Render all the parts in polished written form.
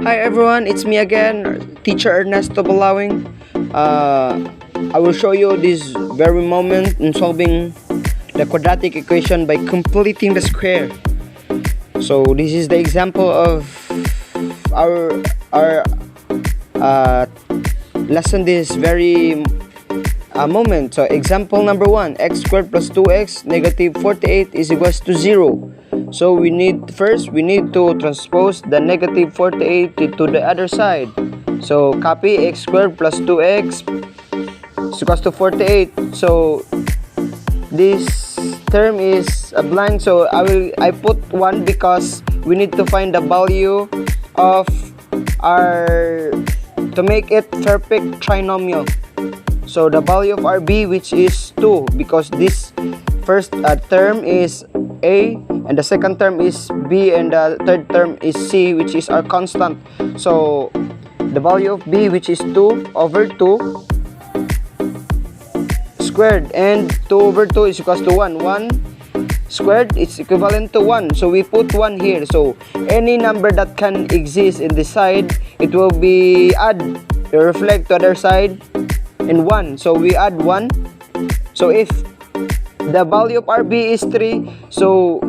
Hi everyone, it's me again, teacher Ernesto Balawing. I will show you this very moment in solving the quadratic equation by completing the square. So this is the example of our lesson this very moment. So example number 1, x squared plus 2x negative 48 is equals to 0. So we need to transpose the negative 48 to the other side. So copy x squared plus 2x is equals to 48. So this term is a blank, so I put 1 because we need to find the value of our, to make it perfect trinomial. So the value of our b, which is 2, because this first term is a and the second term is b and the third term is c, which is our constant. So the value of b, which is 2 over 2 squared, and 2 over 2 is equals to 1. 1 squared is equivalent to 1, so we put 1 here. So any number that can exist in this side, it will be reflect to other side in 1, so we add 1. So if the value of our b is 3, so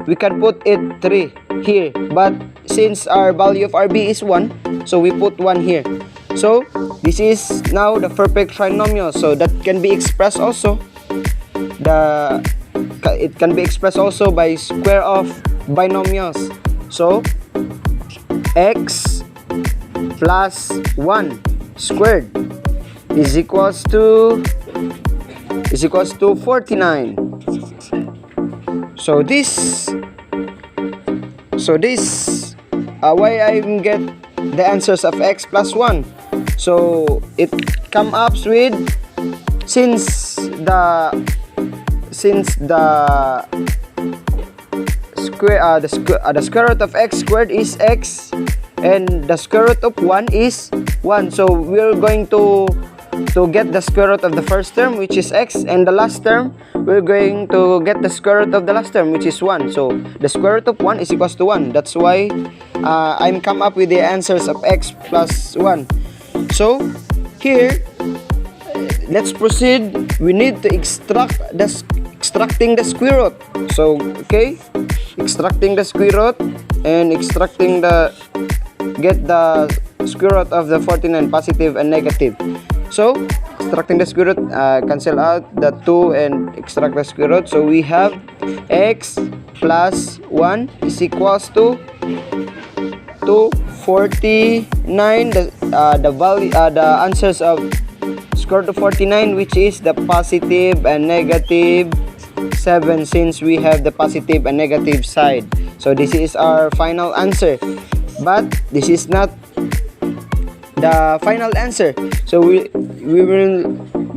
we can put it 3 here, but since our value of our b is 1, so we put 1 here. So this is now the perfect trinomial. So that can be expressed also, it can be expressed also by square of binomials. So x plus 1 squared is equals to 49. So this why I get the answers of x plus 1. So it come up with, since the square root of x squared is x and the square root of 1 is 1, so we're going to get the square root of the first term, which is x, and the last term we're going to get the square root of the last term, which is 1. So the square root of 1 is equals to 1. That's why I'm come up with the answers of x plus 1. So here, let's proceed. We need to extracting the square root. So okay, extracting the square root and get the square root of the 49, positive and negative. So extracting the square root, cancel out the 2 and extract the square root. So we have x plus 1 is equals to 49. The answers of square root of 49, which is the positive and negative 7, since we have the positive and negative side. So this is our final answer, but this is not the final answer. So we will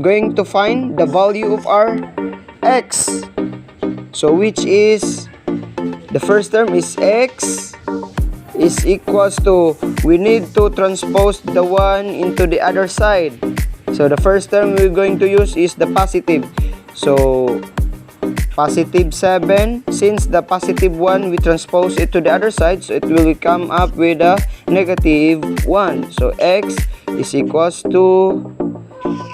going to find the value of our x, so which is the first term is x is equals to, we need to transpose the 1 into the other side. So the first term we're going to use is the positive, so positive 7. Since the positive 1, we transpose it to the other side, so it will come up with a negative 1. So x is equals to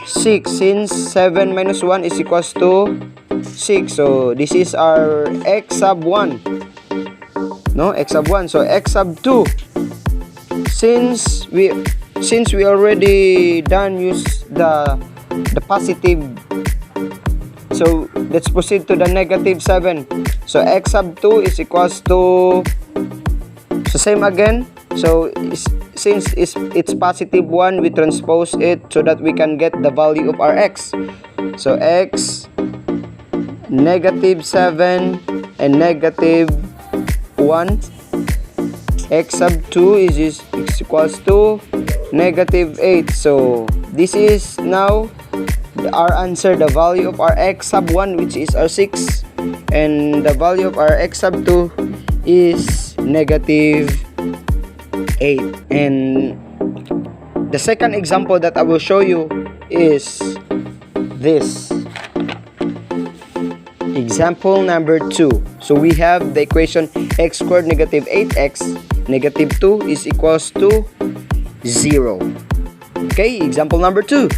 6, since 7 minus 1 is equals to 6. So this is our x sub 1. No, x sub 1. So x sub 2, since we already done use the positive, so let's proceed to the negative 7. So x sub 2 is equals to, so same again. So since it's positive 1, we transpose it so that we can get the value of our x. So x negative 7 and negative 1, x sub 2 is equals to negative 8. So this is now our answer, the value of our x sub 1, which is our 6, and the value of our x sub 2 is negative 8. And the second example that I will show you is this. Example number 2. So we have the equation x squared negative 8x negative 2 is equals to 0. Okay, example number 2.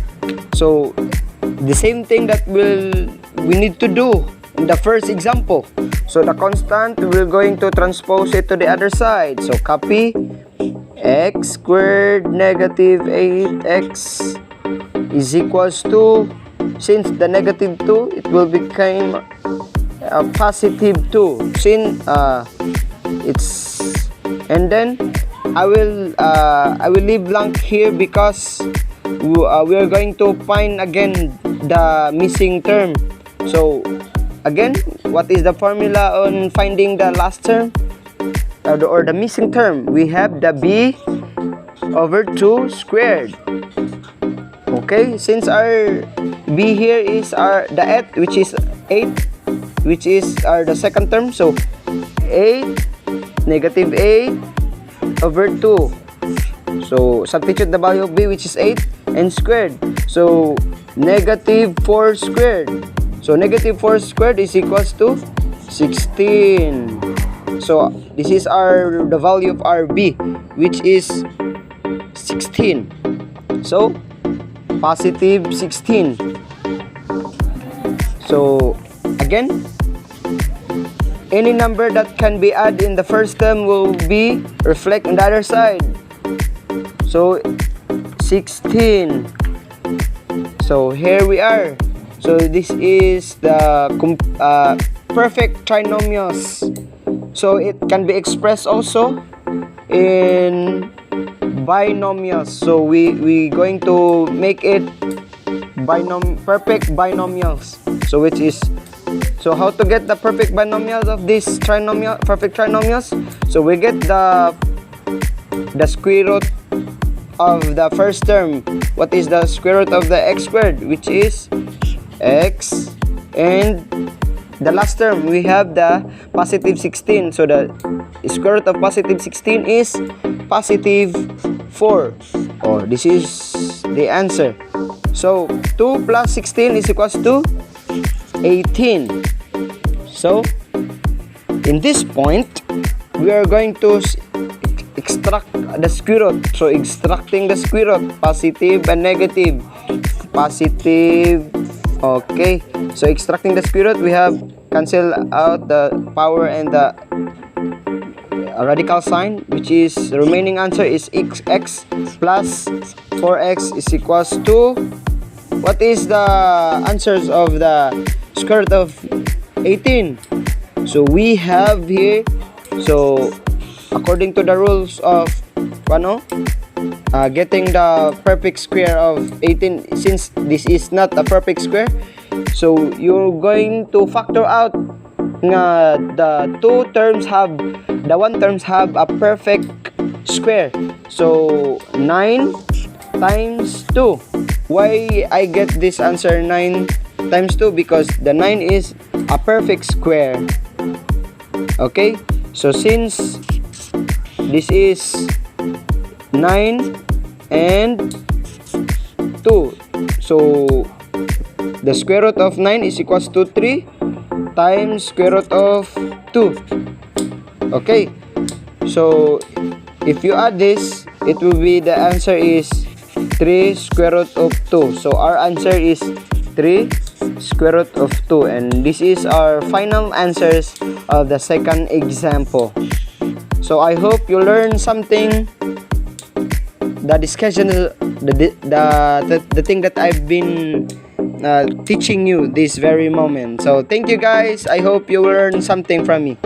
So the same thing that we need to do in the first example. So the constant, we're going to transpose it to the other side. So copy x squared negative 8x is equals to, since the negative 2, it will become positive 2 since it's, and then I will leave blank here because we are going to find again the missing term. So again, what is the formula on finding the last term or the missing term? We have the b over 2 squared. Okay, since our b here is the 8, which is 8, which is the second term, so 8 negative 8 over 2. So substitute the value of b, which is 8, and squared. So negative 4 squared. So negative 4 squared is equals to 16. So this is the value of our b, which is 16. So positive 16. So again, any number that can be added in the first term will be reflect on the other side. So 16. So here we are. So this is the perfect trinomials. So it can be expressed also in binomials. So we going to make it perfect binomials. So which is, so how to get the perfect binomials of this perfect trinomials? So we get the square root of the first term. What is the square root of the x squared? Which is x, and the last term we have the positive 16. So the square root of positive 16 is positive 4. Oh, this is the answer. So 2 plus 16 is equals to 18. So in this point, we are going to extract the square root. So extracting the square root, positive and negative, positive. Okay, so extracting the square root, we have cancel out the power and the radical sign, which is the remaining answer is x plus 4x is equals to, what is the answers of the square root of 18? So we have here, so according to the rules of getting the perfect square of 18, since this is not a perfect square, so you're going to factor out the one terms have a perfect square. So 9 times 2. Why I get this answer 9 times 2? Because the 9 is a perfect square. Okay, so since this is 9 and 2, so the square root of 9 is equals to 3 times square root of 2. Okay, so if you add this, it will be, the answer is 3 square root of 2. So our answer is 3 square root of 2, and this is our final answers of the second example. So I hope you learned something, the discussion, the thing that I've been teaching you this very moment. So thank you guys, I hope you learned something from me.